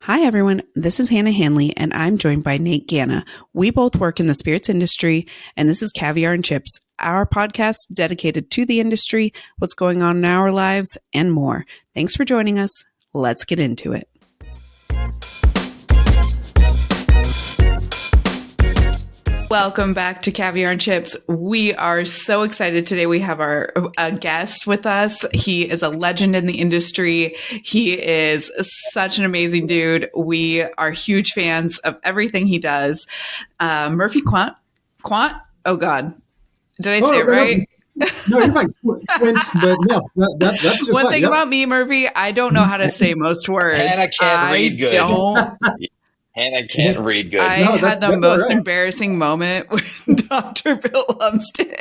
Hi, everyone. This is Hannah Hanley, and I'm joined by Nate Ganna. We both work in the spirits industry, and this is Caviar and Chips, our podcast dedicated to the industry, what's going on in our lives, and more. Thanks for joining us. Let's get into it. Welcome back to Caviar and Chips. We are so excited today. We have a guest with us. He is a legend in the industry. He is such an amazing dude. We are huge fans of everything he does. Murphy Quint? Oh, God. Did I say it right? No, you're fine. Quint, but no, that's just One fine. thing about me, Murphy, I don't know how to say most words. Hannah can't read good. Hannah can't read good. I had the most embarrassing moment with Dr. Bill Lumsden,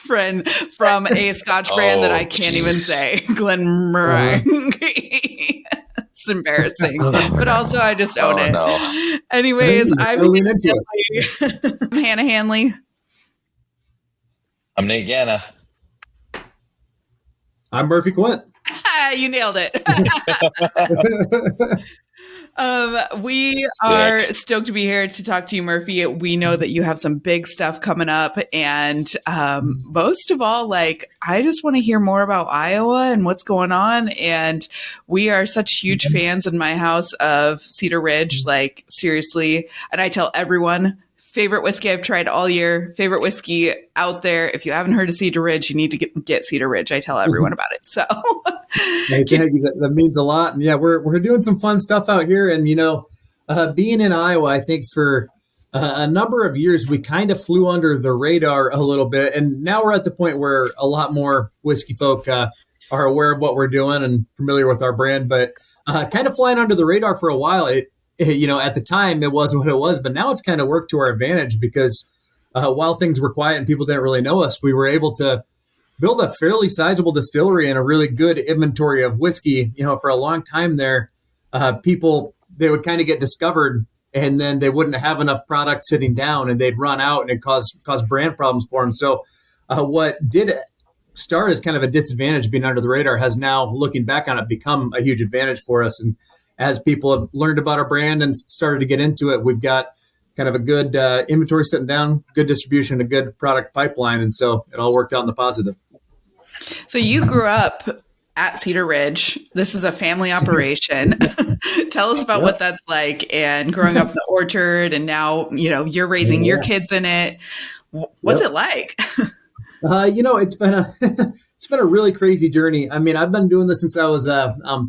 friend from a Scotch brand that I can't even say, Glenmorangie. It's embarrassing, but also I just own it. No. Anyways, I'm Hannah Hanley. I'm Nate Ganna. I'm Murphy Quint. You nailed it. We are stoked to be here to talk to you, Murphy. We know that you have some big stuff coming up. And most of all, I just want to hear more about Iowa and what's going on. And we are such huge fans in my house of Cedar Ridge, seriously. And I tell everyone, favorite whiskey I've tried all year, favorite whiskey out there. If you haven't heard of Cedar Ridge, you need to get Cedar Ridge. I tell everyone about it. So thank you. That means a lot. And yeah, we're doing some fun stuff out here. And, being in Iowa, I think for a number of years, we kind of flew under the radar a little bit. And now we're at the point where a lot more whiskey folk are aware of what we're doing and familiar with our brand. But kind of flying under the radar for a while, at the time it was what it was, but now it's kind of worked to our advantage because while things were quiet and people didn't really know us, we were able to build a fairly sizable distillery and a really good inventory of whiskey. For a long time there, they would kind of get discovered and then they wouldn't have enough product sitting down and they'd run out and it caused brand problems for them. So what did start as kind of a disadvantage being under the radar has now, looking back on it, become a huge advantage for us. And as people have learned about our brand and started to get into it, we've got kind of a good inventory sitting down, good distribution, a good product pipeline. And so it all worked out in the positive. So you grew up at Cedar Ridge. This is a family operation. Tell us about what that's like and growing up in the orchard. And now, you're raising your kids in it. What's it like? It's been a really crazy journey. I mean, I've been doing this since I was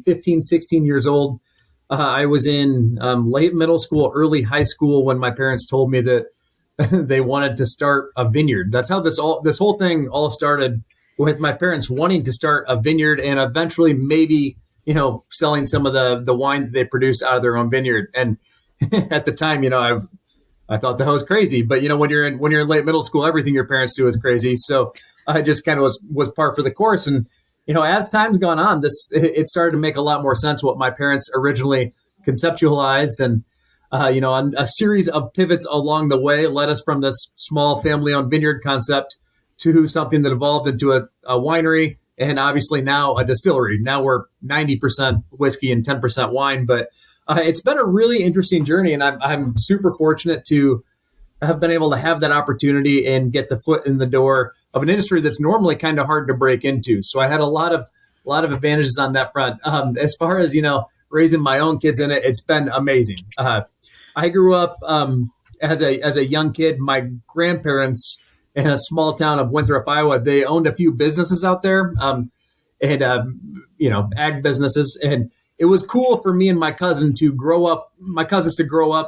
15, 16 years old. I was in late middle school, early high school when my parents told me that they wanted to start a vineyard. That's how this whole thing all started, with my parents wanting to start a vineyard and eventually maybe, selling some of the wine that they produce out of their own vineyard. And at the time, I thought that was crazy. But, when you're in late middle school, everything your parents do is crazy. So I just kind of was par for the course. And as time's gone on, it started to make a lot more sense what my parents originally conceptualized. And, a series of pivots along the way led us from this small family-owned vineyard concept to something that evolved into a winery and obviously now a distillery. Now we're 90% whiskey and 10% wine. But it's been a really interesting journey. And I'm super fortunate to have been able to have that opportunity and get the foot in the door of an industry that's normally kind of hard to break into. So I had a lot of advantages on that front. As far as, raising my own kids in it, it's been amazing. I grew up as a young kid. My grandparents in a small town of Winthrop, Iowa, they owned a few businesses out there, ag businesses. And it was cool for me and my cousins to grow up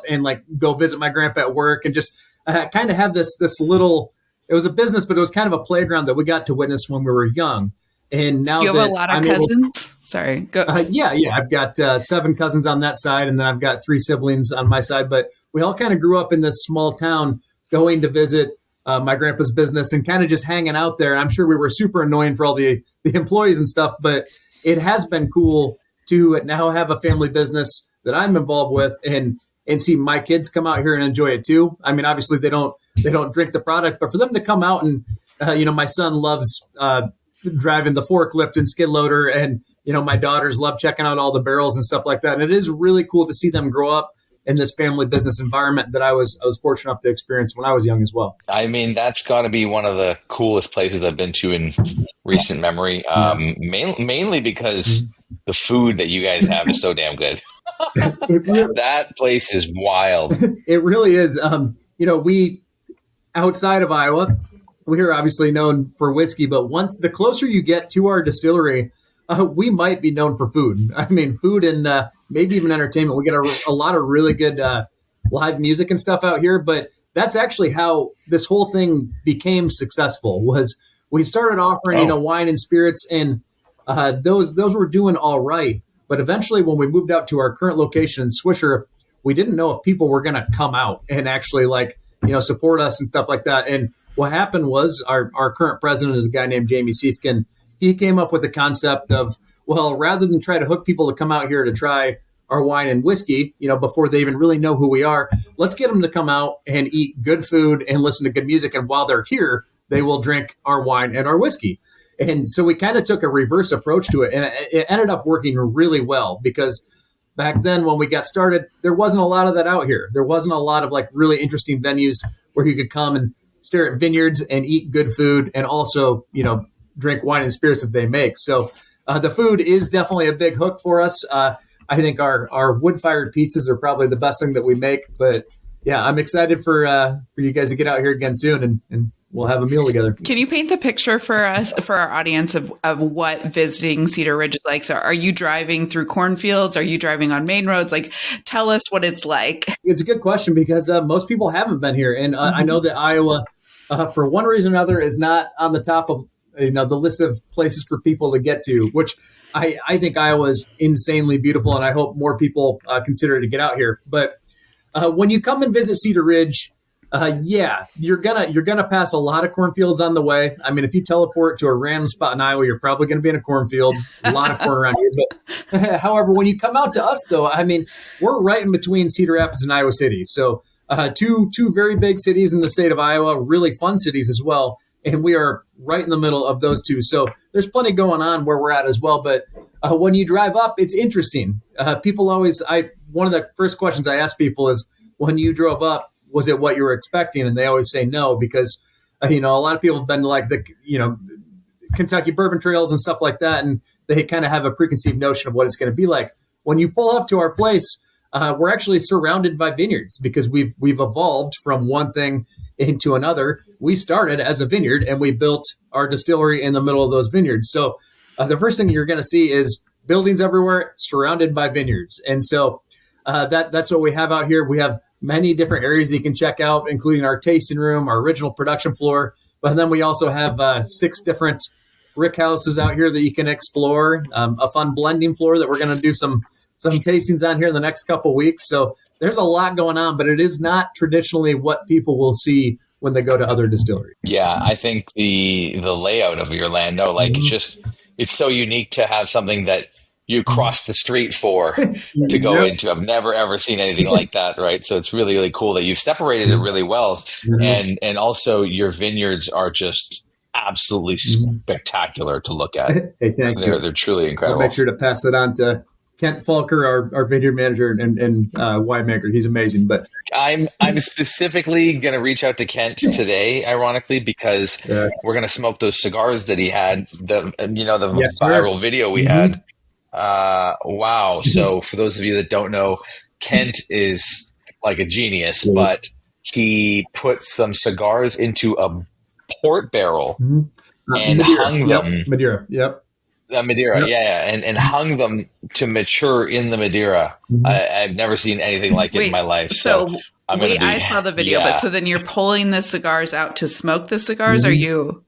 and go visit my grandpa at work and just kind of have this little, it was a business, but it was kind of a playground that we got to witness when we were young. And now you have a lot of cousins. Sorry. Go. Yeah. I've got 7 cousins on that side, and then I've got 3 siblings on my side. But we all kind of grew up in this small town, going to visit my grandpa's business and kind of just hanging out there. I'm sure we were super annoying for all the employees and stuff, but it has been cool to now have a family business that I'm involved with and see my kids come out here and enjoy it too. I mean, obviously they don't drink the product, but for them to come out and, my son loves driving the forklift and skid loader and my daughters love checking out all the barrels and stuff like that. And it is really cool to see them grow up in this family business environment that I was fortunate enough to experience when I was young as well. I mean, that's got to be one of the coolest places I've been to in recent memory. Mainly because the food that you guys have is so damn good. That place is wild. It really is. We outside of Iowa, we are obviously known for whiskey, but once the closer you get to our distillery, we might be known for food. I mean, food and maybe even entertainment. We get a lot of really good live music and stuff out here, but that's actually how this whole thing became successful. Was we started offering wine and spirits, and those were doing all right. But eventually, when we moved out to our current location in Swisher, we didn't know if people were going to come out and actually support us and stuff like that. And what happened was our current president is a guy named Jamie Siefkin. He came up with the concept of, well, rather than try to hook people to come out here to try our wine and whiskey, before they even really know who we are, let's get them to come out and eat good food and listen to good music. And while they're here, they will drink our wine and our whiskey. And so we kind of took a reverse approach to it. And it ended up working really well because back then when we got started, there wasn't a lot of that out here. There wasn't a lot of really interesting venues where you could come and stare at vineyards and eat good food and also, drink wine and spirits that they make. So the food is definitely a big hook for us. I think our wood-fired pizzas are probably the best thing that we make. But yeah, I'm excited for you guys to get out here again soon and we'll have a meal together. Can you paint the picture for us, for our audience of what visiting Cedar Ridge is like? So are you driving through cornfields? Are you driving on main roads? Tell us what it's like. It's a good question because most people haven't been here. And I know that Iowa, for one reason or another, is not on the top of the list of places for people to get to, which I think Iowa is insanely beautiful, and I hope more people consider to get out here. But when you come and visit Cedar Ridge, you're gonna pass a lot of cornfields on the way. I mean, if you teleport to a random spot in Iowa, you're probably going to be in a cornfield. A lot of corn around here. But however, when you come out to us, though, I mean, we're right in between Cedar Rapids and Iowa City. So two very big cities in the state of Iowa, really fun cities as well. And we are right in the middle of those two. So there's plenty going on where we're at as well. But when you drive up, it's interesting. People always, one of the first questions I ask people is, when you drove up, was it what you were expecting? And they always say no, because, a lot of people have been to the Kentucky bourbon trails and stuff like that. And they kind of have a preconceived notion of what it's going to be like. When you pull up to our place, we're actually surrounded by vineyards because we've evolved from one thing into another. We started as a vineyard and we built our distillery in the middle of those vineyards. So the first thing you're going to see is buildings everywhere surrounded by vineyards. And so that's what we have out here. We have many different areas that you can check out, including our tasting room, our original production floor. But then we also have 6 different rickhouses out here that you can explore, a fun blending floor that we're going to do some tastings on here in the next couple of weeks. So there's a lot going on, but it is not traditionally what people will see when they go to other distilleries. Yeah, I think the layout of your land, it's so unique to have something that you cross the street for to go into. I've never, ever seen anything like that, right? So it's really, really cool that you've separated it really well. And also your vineyards are just absolutely spectacular to look at. Hey, thank you. They're truly incredible. I'll make sure to pass that on to Kent Falker, our vineyard manager and winemaker. He's amazing. But I'm specifically going to reach out to Kent today, ironically, because we're going to smoke those cigars that he had. The viral video we had. Wow. So for those of you that don't know, Kent is like a genius, but he put some cigars into a port barrel and Madeira. hung them. Madeira. Yep. Madeira, and hung them to mature in the Madeira. I've never seen anything like it in my life. So I saw the video, but so then you're pulling the cigars out to smoke the cigars? Are you?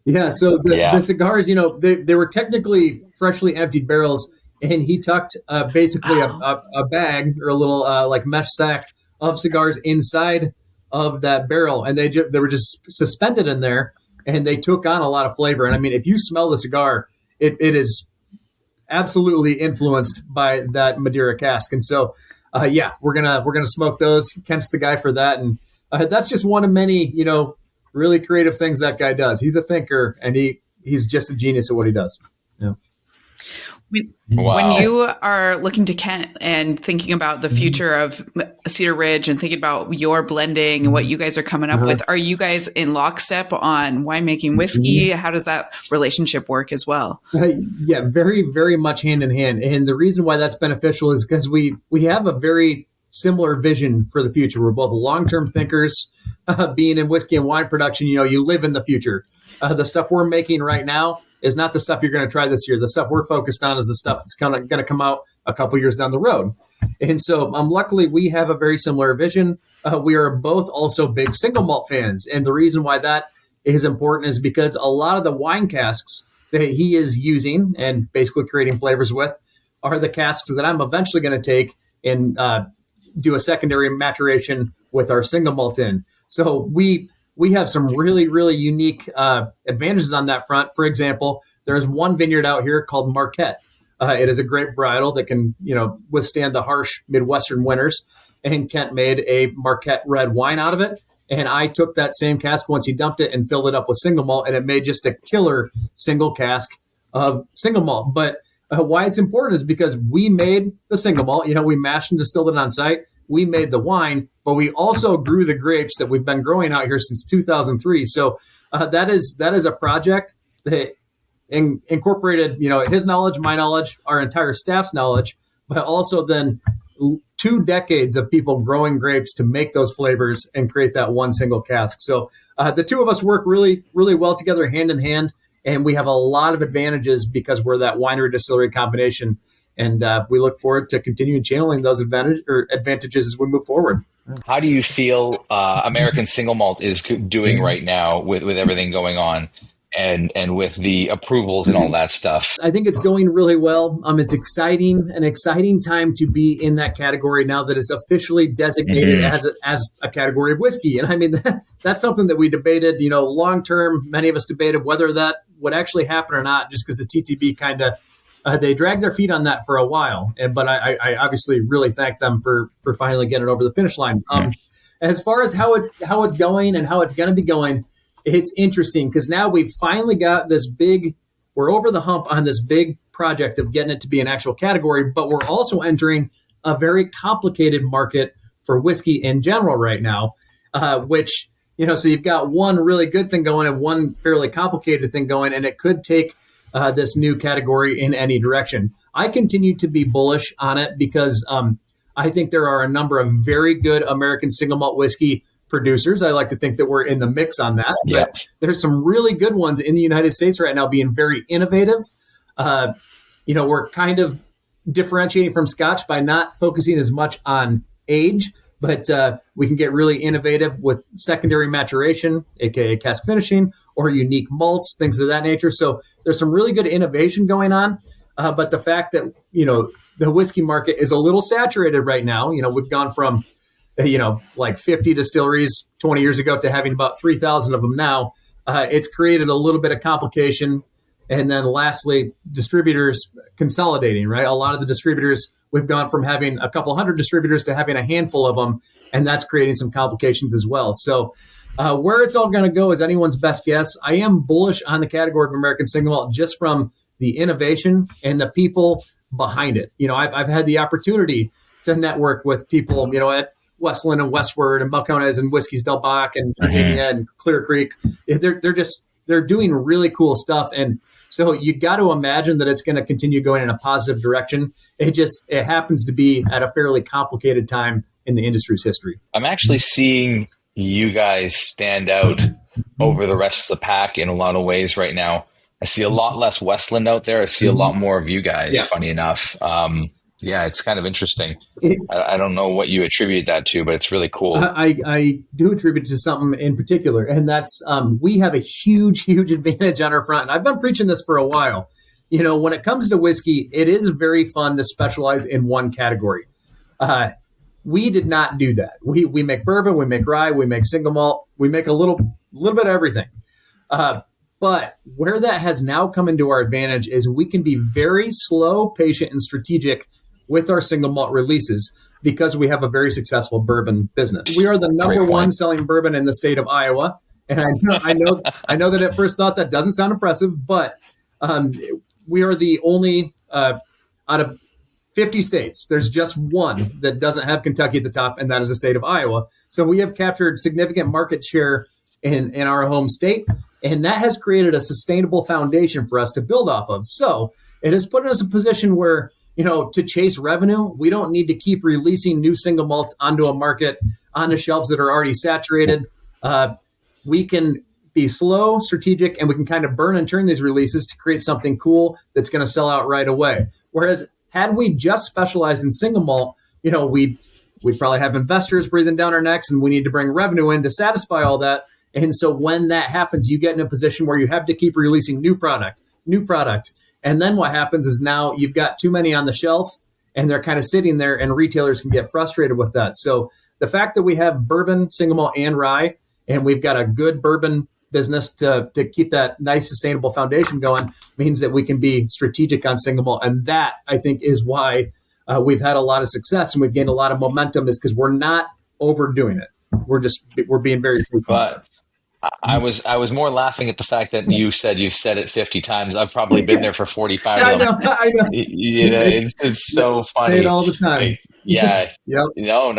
Yeah. So the cigars, they were technically freshly emptied barrels, and he tucked basically a bag or a little mesh sack of cigars inside of that barrel, and they were just suspended in there, and they took on a lot of flavor. And I mean, if you smell the cigar, it is absolutely influenced by that Madeira cask. And so, we're gonna smoke those. Kent's the guy for that, and that's just one of many, really creative things that guy does. He's a thinker, and he's just a genius at what he does. Yeah. When Wow. you are looking to Kent and thinking about the future of Cedar Ridge and thinking about your blending and what you guys are coming up with, are you guys in lockstep on winemaking whiskey? How does that relationship work as well? Yeah, very, very much hand in hand. And the reason why that's beneficial is because we have a very similar vision for the future. We're both long-term thinkers. Being in whiskey and wine production, you live in the future. The stuff we're making right now is not the stuff you're going to try this year. The stuff we're focused on is the stuff that's going to come out a couple years down the road. And so luckily, we have a very similar vision. We are both also big single malt fans. And the reason why that is important is because a lot of the wine casks that he is using and basically creating flavors with are the casks that I'm eventually going to take and do a secondary maturation with our single malt in. So we have some really, really unique advantages on that front. For example, there's one vineyard out here called Marquette. It is a grape varietal that can, withstand the harsh Midwestern winters. And Kent made a Marquette red wine out of it. And I took that same cask once he dumped it and filled it up with single malt, and it made just a killer single cask of single malt. But why it's important is because we made the single malt. We mashed and distilled it on site. We made the wine, but we also grew the grapes that we've been growing out here since 2003. So that is a project that incorporated, his knowledge, my knowledge, our entire staff's knowledge, but also then 2 decades of people growing grapes to make those flavors and create that one single cask. So the two of us work really, really well together, hand in hand. And we have a lot of advantages because we're that winery distillery combination. And we look forward to continuing channeling those advantages as we move forward. How do you feel American Single Malt is doing right now with everything going on and with the approvals and all that stuff? I think it's going really well. It's an exciting time to be in that category now that it's officially designated as a category of whiskey. And I mean, that's something that we debated, long term. Many of us debated whether that would actually happen or not, just because the TTB kind of they dragged their feet on that for a while. But I obviously really thank them for finally getting it over the finish line. As far as how it's going and how it's going to be going, it's interesting because now we've finally got we're over the hump on this big project of getting it to be an actual category, but we're also entering a very complicated market for whiskey in general right now, which, so you've got one really good thing going and one fairly complicated thing going, and it could take this new category in any direction. I continue to be bullish on it because I think there are a number of very good American single malt whiskey producers. I like to think that we're in the mix on that. Yeah. But there's some really good ones in the United States right now being very innovative. We're kind of differentiating from Scotch by not focusing as much on age, but we can get really innovative with secondary maturation, aka cask finishing, or unique malts, things of that nature. So there's some really good innovation going on. But the fact that, the whiskey market is a little saturated right now, we've gone from like 50 distilleries 20 years ago to having about 3,000 of them now. It's created a little bit of complication. And then lastly, distributors consolidating, right? A lot of the distributors, we've gone from having a couple hundred distributors to having a handful of them, and that's creating some complications as well. So where it's all going to go is anyone's best guess. I am bullish on the category of American Single Malt just from the innovation and the people behind it. I've had the opportunity to network with people, at Westland and Westward and Balcones and Whiskey's Del Bach and Virginia and Clear Creek. They're doing really cool stuff. And so you got to imagine that it's going to continue going in a positive direction. It happens to be at a fairly complicated time in the industry's history. I'm actually seeing you guys stand out over the rest of the pack in a lot of ways right now. I see a lot less Westland out there. I see a lot more of you guys, funny enough. It's kind of interesting. I don't know what you attribute that to, but it's really cool. I do attribute it to something in particular, and that's we have a huge, huge advantage on our front. And I've been preaching this for a while. When it comes to whiskey, it is very fun to specialize in one category. We did not do that. We make bourbon, we make rye, we make single malt, we make a little bit of everything. But where that has now come into our advantage is we can be very slow, patient, and strategic with our single malt releases because we have a very successful bourbon business. We are the number one selling bourbon in the state of Iowa. And I know that at first thought that doesn't sound impressive, but we are the only out of 50 states, there's just one that doesn't have Kentucky at the top, and that is the state of Iowa. So we have captured significant market share in our home state, and that has created a sustainable foundation for us to build off of. So it has put us in a position where, to chase revenue, we don't need to keep releasing new single malts onto a market, onto shelves that are already saturated. We can be slow, strategic, and we can kind of burn and turn these releases to create something cool that's going to sell out right away. Whereas had we just specialized in single malt, we'd probably have investors breathing down our necks, and we need to bring revenue in to satisfy all that. And so when that happens, you get in a position where you have to keep releasing new product. And then what happens is now you've got too many on the shelf, and they're kind of sitting there, and retailers can get frustrated with that. So the fact that we have bourbon, single malt, and rye, and we've got a good bourbon business to keep that nice sustainable foundation going means that we can be strategic on single malt. And that, I think, is why we've had a lot of success and we've gained a lot of momentum, is because we're not overdoing it. We're being very but I was more laughing at the fact that you said you've said it 50 times. I've probably been there for 45 of them. I know. It's so funny. Say it all the time. Yeah. Yep. No.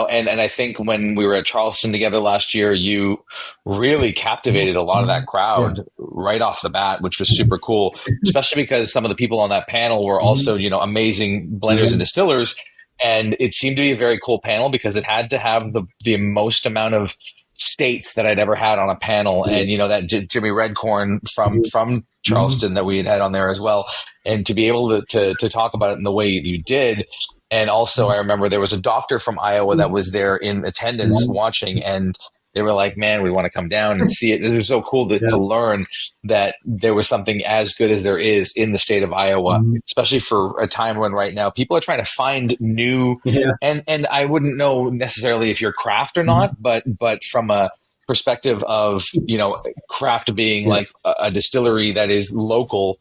And I think when we were at Charleston together last year, you really captivated a lot of that crowd right off the bat, which was super cool, especially because some of the people on that panel were also, amazing blenders and distillers. And it seemed to be a very cool panel because it had to have the most amount of states that I'd ever had on a panel. And, that Jimmy Redcorn from Charleston that we had on there as well. And to be able to talk about it in the way you did. And also, I remember there was a doctor from Iowa that was there in attendance watching, and they were like, man, we want to come down and see it. It was so cool to learn that there was something as good as there is in the state of Iowa, especially for a time when right now people are trying to find new, and I wouldn't know necessarily if you're craft or not, but from a perspective of, craft being like a distillery that is local,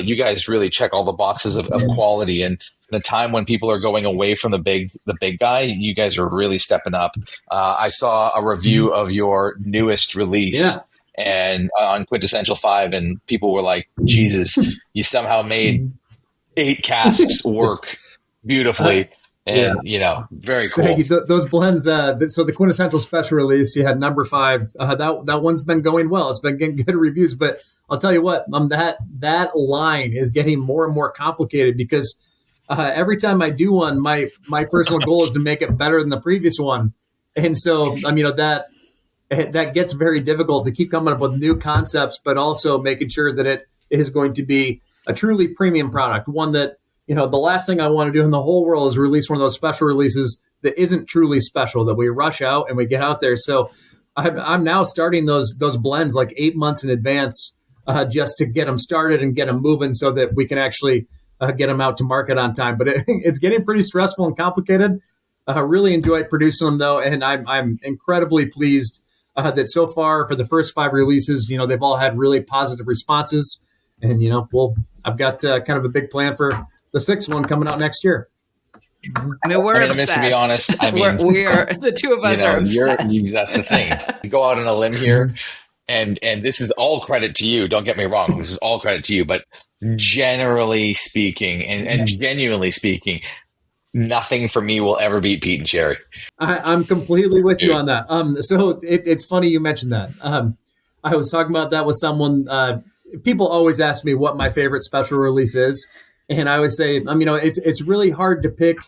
you guys really check all the boxes of quality. And the time when people are going away from the big guy, you guys are really stepping up. I saw a review of your newest release and on Quintessential 5, and people were like, Jesus, you somehow made 8 casks work beautifully. And, very cool. Thank you. Those blends, so the Quintessential Special Release, you had number 5. That one's been going well. It's been getting good reviews. But I'll tell you what, that line is getting more and more complicated because every time I do one, my personal goal is to make it better than the previous one. And so, that gets very difficult to keep coming up with new concepts, but also making sure that it is going to be a truly premium product, one that, the last thing I want to do in the whole world is release one of those special releases that isn't truly special, that we rush out and we get out there. So I'm now starting those blends like 8 months in advance just to get them started and get them moving so that we can actually get them out to market on time. But it's getting pretty stressful and complicated. I really enjoyed producing them, though, and I'm incredibly pleased that so far for the first 5 releases, they've all had really positive responses. And, I've got kind of a big plan for the 6th one coming out next year. We're obsessed. To be honest, we are the two of us are obsessed. That's the thing. You go out on a limb here, and this is all credit to you. Don't get me wrong. This is all credit to you. But generally speaking, and genuinely speaking, nothing for me will ever beat Pete and Cherry. I'm completely with you on that. So it's funny you mentioned that. I was talking about that with someone. People always ask me what my favorite special release is. And I would say, it's really hard to pick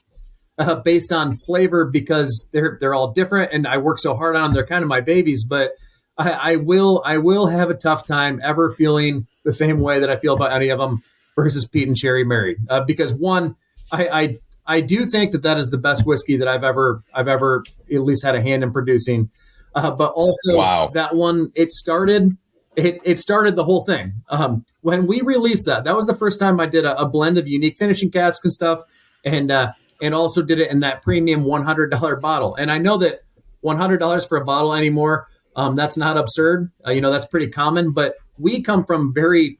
based on flavor because they're all different, and I work so hard on them. They're kind of my babies, but I will have a tough time ever feeling the same way that I feel about any of them versus Pete and Cherry Married. Because one, I do think that is the best whiskey that I've ever at least had a hand in producing. But also that one, it started the whole thing. When we released that was the first time I did a blend of unique finishing casks and stuff, and also did it in that premium $100 bottle. And I know that $100 for a bottle anymore, that's not absurd. That's pretty common, but we come from pretty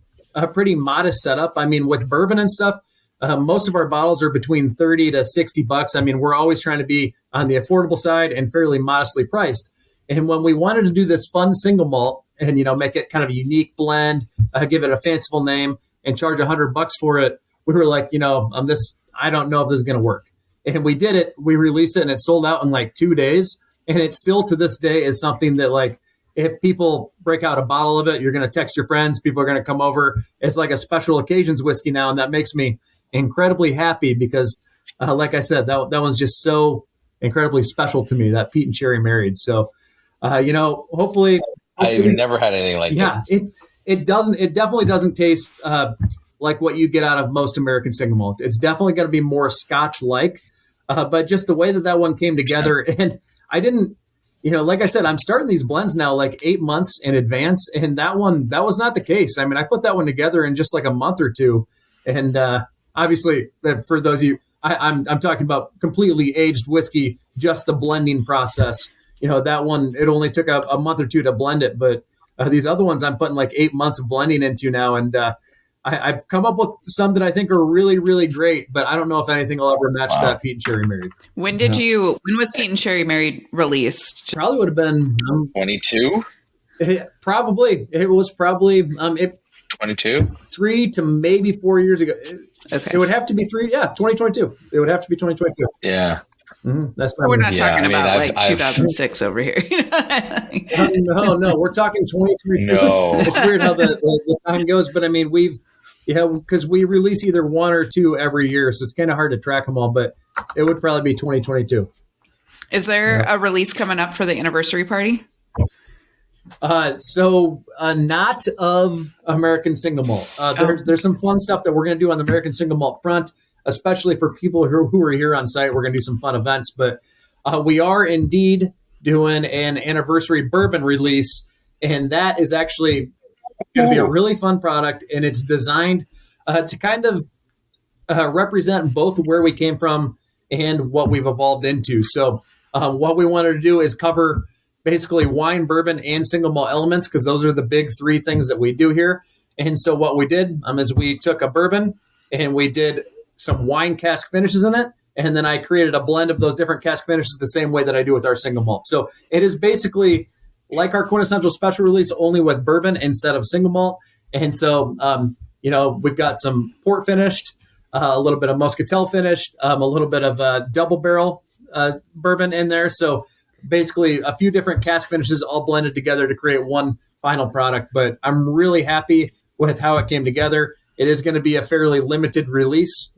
modest setup. With bourbon and stuff, most of our bottles are between $30 to $60. We're always trying to be on the affordable side and fairly modestly priced. And when we wanted to do this fun single malt and, make it kind of a unique blend, give it a fanciful name, and charge $100 for it, we were like, I don't know if this is going to work. And we did it. We released it and it sold out in like 2 days. And it still to this day is something that, like, if people break out a bottle of it, you're going to text your friends. People are going to come over. It's like a special occasions whiskey now. And that makes me incredibly happy because, like I said, that one's just so incredibly special to me, that peat and cherry married. So, hopefully I've never had anything like that. Yeah, it definitely doesn't taste like what you get out of most American single malts. It's definitely going to be more Scotch-like, but just the way that one came together, and I didn't, like I said, I'm starting these blends now like 8 months in advance, and that was not the case. I mean, I put that one together in just like a month or two, and obviously, for those of you, I'm talking about completely aged whiskey, just the blending process. That one, it only took a month or two to blend it, but these other ones I'm putting like 8 months of blending into now, and I've come up with some that I think are really, really great, but I don't know if anything will ever match that Peat and Cherry Married. When was Peat and Cherry Married released? Probably would have been 22. Probably. It was probably 22, 3 to maybe 4 years ago. Okay. It would have to be 2022. It would have to be 2022. Yeah. Mm-hmm. That's we're not talking about 2006 over here. No, we're talking 2022. No. It's weird how the time goes, but I mean, because we release either one or two every year, so it's kind of hard to track them all, but it would probably be 2022. Is there a release coming up for the anniversary party? Not of American Single Malt. There's some fun stuff that we're going to do on the American Single Malt front, especially for people who are here on site. We're going to do some fun events, but we are indeed doing an anniversary bourbon release, and that is actually going to be a really fun product, and it's designed to kind of represent both where we came from and what we've evolved into. So what we wanted to do is cover basically wine, bourbon, and single malt elements, because those are the big three things that we do here. And so what we did is we took a bourbon and we did some wine cask finishes in it, and then I created a blend of those different cask finishes the same way that I do with our single malt. So it is basically like our quintessential special release, only with bourbon instead of single malt. And so, we've got some port finished, a little bit of muscatel finished, a little bit of double barrel bourbon in there. So basically a few different cask finishes all blended together to create one final product. But I'm really happy with how it came together. It is going to be a fairly limited release.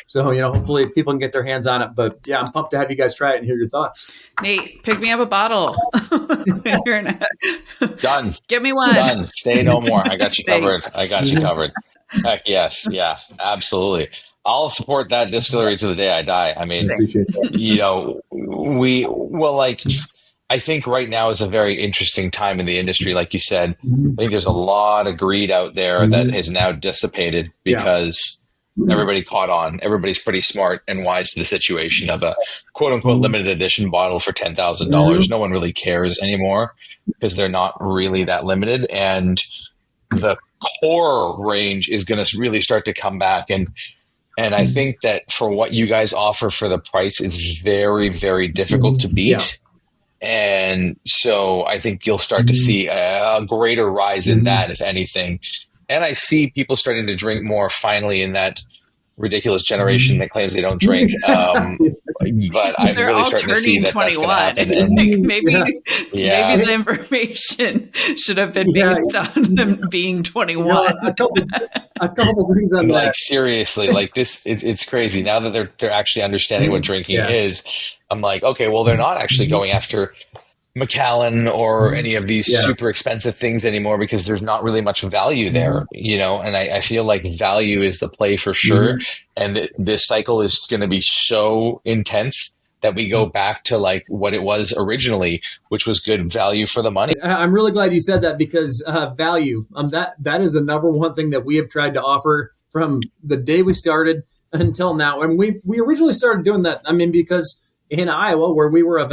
So, hopefully people can get their hands on it. But yeah, I'm pumped to have you guys try it and hear your thoughts. Nate, pick me up a bottle. Done. Give me one. Done. Say no more. I got you covered. Heck yes. Yeah, absolutely. I'll support that distillery to the day I die. I mean, I think right now is a very interesting time in the industry. Like you said, I think there's a lot of greed out there that has now dissipated because everybody caught on. Everybody's pretty smart and wise to the situation of a quote unquote limited edition bottle for $10,000. No one really cares anymore because they're not really that limited. And the core range is going to really start to come back. And I think that for what you guys offer for the price is very, very difficult to beat. Yeah. And so I think you'll start to see a greater rise in that, if anything. And I see people starting to drink more finally in that ridiculous generation that claims they don't drink. But I'm really starting to see that that's going to happen. And maybe the information should have been based on them being 21. A couple things on that. Seriously, it's crazy now that they're actually understanding what drinking is. I'm like, okay, well, they're not actually going after Macallan or any of these super expensive things anymore because there's not really much value there, and I feel like value is the play for sure. And this cycle is going to be so intense that we go back to like what it was originally, which was good value for the money. I'm really glad you said that because value, that is the number one thing that we have tried to offer from the day we started until now. And we originally started doing that. I mean, because in Iowa, where we were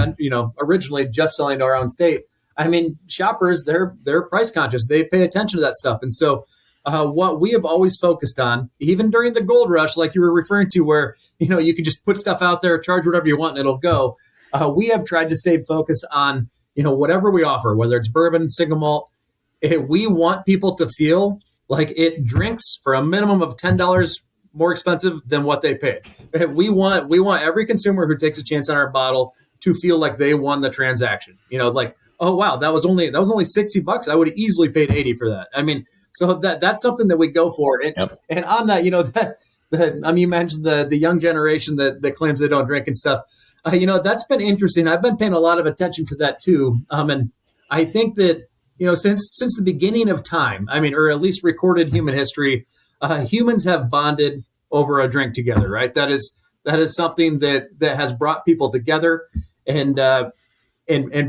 originally just selling to our own state, I mean, shoppers, they're price conscious. They pay attention to that stuff. And so what we have always focused on, even during the gold rush, like you were referring to, where, you can just put stuff out there, charge whatever you want, and it'll go. We have tried to stay focused on, whatever we offer, whether it's bourbon, single malt. We want people to feel like it drinks for a minimum of $10 more expensive than what they paid. We want every consumer who takes a chance on our bottle to feel like they won the transaction. Like, oh wow, that was only $60. I would have easily paid 80 for that. I mean, so that's something that we go for. And on that, you mentioned the young generation that claims they don't drink and stuff. That's been interesting. I've been paying a lot of attention to that too. And I think that, since the beginning of time, or at least recorded human history, humans have bonded over a drink together, right? That is something that has brought people together and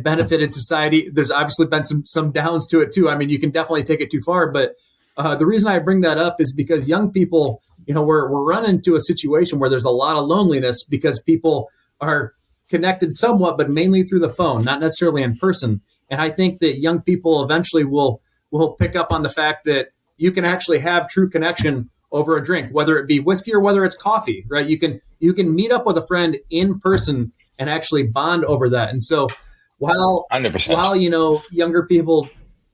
benefited society. There's obviously been some downs to it too. You can definitely take it too far, but the reason I bring that up is because young people, we're running into a situation where there's a lot of loneliness because people are connected somewhat, but mainly through the phone, not necessarily in person. And I think that young people eventually will pick up on the fact that you can actually have true connection over a drink, whether it be whiskey or whether it's coffee, right? You can meet up with a friend in person and actually bond over that. And so while 100%. Younger people,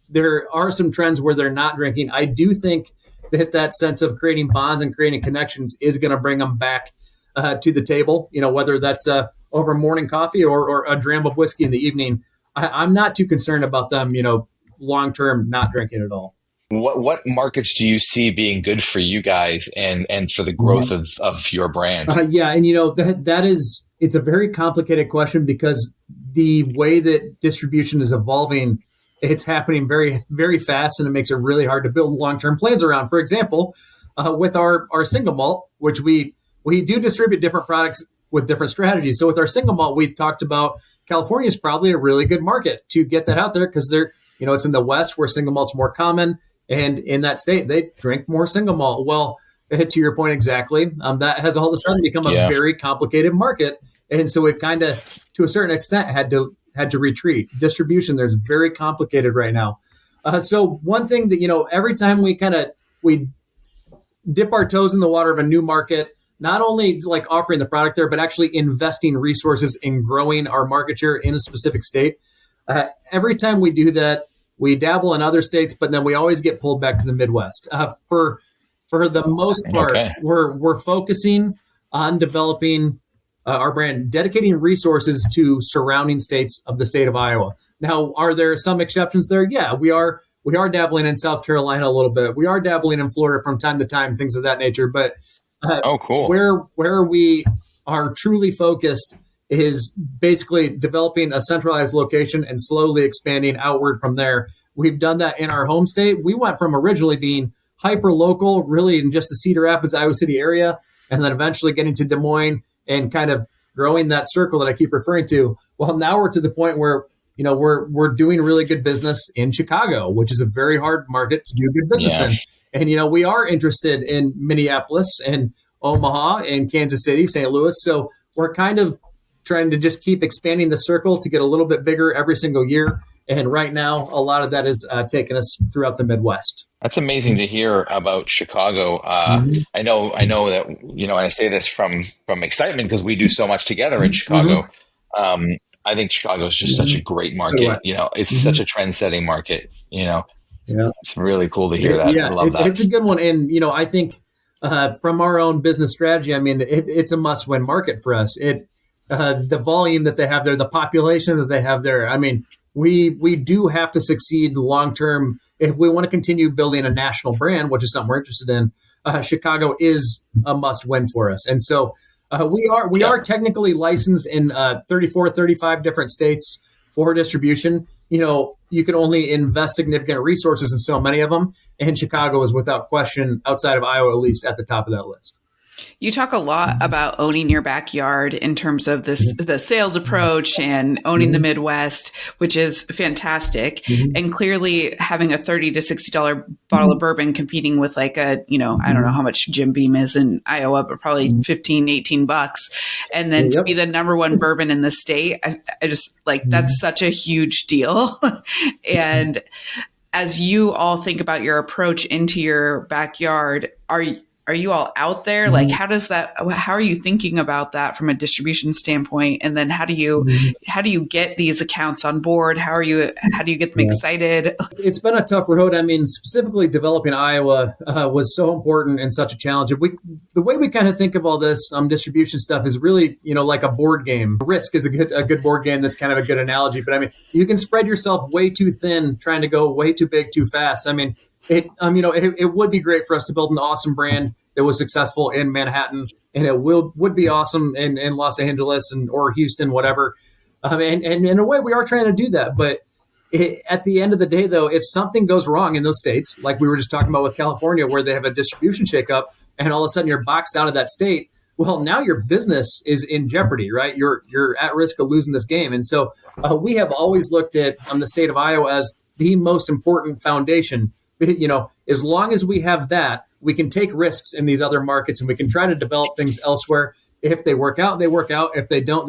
there are some trends where they're not drinking, I do think that sense of creating bonds and creating connections is going to bring them back to the table, whether that's over morning coffee or a dram of whiskey in the evening. I'm not too concerned about them, long-term not drinking at all. What markets do you see being good for you guys and for the growth of your brand? It's a very complicated question because the way that distribution is evolving, it's happening very, very fast, and it makes it really hard to build long-term plans around. For example, with our single malt, which we do distribute different products with different strategies. So with our single malt, we talked about California is probably a really good market to get that out there because it's in the West where single malt's more common. And in that state, they drink more single malt. Well, to your point exactly, that has all of a sudden become a very complicated market. And so we've kind of, to a certain extent, had to retreat. Distribution there's very complicated right now. So one thing that, every time we dip our toes in the water of a new market, not only like offering the product there, but actually investing resources in growing our market share in a specific state. Every time we do that, we dabble in other states, but then we always get pulled back to the Midwest. For the most part, we're focusing on developing our brand, dedicating resources to surrounding states of the state of Iowa. Now, are there some exceptions there? Yeah, we are dabbling in South Carolina a little bit. We are dabbling in Florida from time to time, things of that nature. But cool. Where we are truly focused is basically developing a centralized location and slowly expanding outward from there. We've done that in our home state. We went from originally being hyper local, really in just the Cedar Rapids, Iowa City area, and then eventually getting to Des Moines and kind of growing that circle that I keep referring to. Well, now we're to the point where we're doing really good business in Chicago, which is a very hard market to do good business in. And we are interested in Minneapolis and Omaha and Kansas City, St. Louis. So we're kind of trying to just keep expanding the circle to get a little bit bigger every single year. And right now, a lot of that is taking us throughout the Midwest. That's amazing to hear about Chicago. I know that, I say this from excitement because we do so much together in Chicago. I think Chicago is just such a great market. It's such a trend-setting market. It's really cool to hear that. I love that. It's a good one. And, I think from our own business strategy, it's a must-win market for us. The volume that they have there, the population that they have there. We do have to succeed long-term if we want to continue building a national brand, which is something we're interested in. Chicago is a must-win for us. And so we are technically licensed in 34, 35 different states for distribution. You can only invest significant resources in so many of them. And Chicago is without question, outside of Iowa, at least at the top of that list. You talk a lot about owning your backyard in terms of the sales approach and owning the Midwest, which is fantastic. And clearly having a $30 to $60 bottle of bourbon competing with like I don't know how much Jim Beam is in Iowa, but probably $15-$18. And then to be the number one bourbon in the state, I just that's such a huge deal. And as you all think about your approach into your backyard, are you all out there? Like, how are you thinking about that from a distribution standpoint? And then how do you get these accounts on board? How do you get them excited? It's been a tough road. I mean, specifically developing Iowa was so important and such a challenge. The way we kind of think of all this distribution stuff is really, like a board game. Risk is a good board game. That's kind of a good analogy. But I mean, you can spread yourself way too thin, trying to go way too big, too fast. I mean, it would be great for us to build an awesome brand that was successful in Manhattan, and it would be awesome in Los Angeles or Houston, whatever. And in a way, we are trying to do that. But at the end of the day, though, if something goes wrong in those states, like we were just talking about with California, where they have a distribution shakeup, and all of a sudden you're boxed out of that state, well, now your business is in jeopardy, right? You're at risk of losing this game. And so we have always looked at the state of Iowa as the most important foundation. As long as we have that, we can take risks in these other markets, and we can try to develop things elsewhere. If they work out, they work out. If they don't,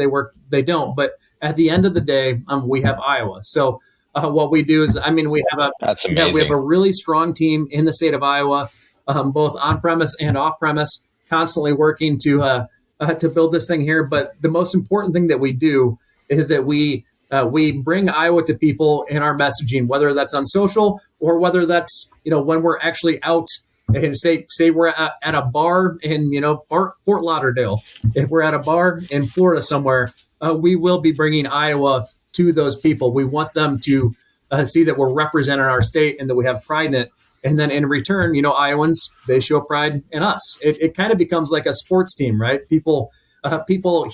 they don't. But at the end of the day, we have Iowa. So what we do is, we have a really strong team in the state of Iowa, both on premise and off premise, constantly working to build this thing here. But the most important thing that we do is that we bring Iowa to people in our messaging, whether that's on social or whether that's, when we're actually out and say we're at a bar in, Fort Lauderdale. If we're at a bar in Florida somewhere, we will be bringing Iowa to those people. We want them to see that we're representing our state and that we have pride in it. And then in return, Iowans, they show pride in us. It kind of becomes like a sports team, right? People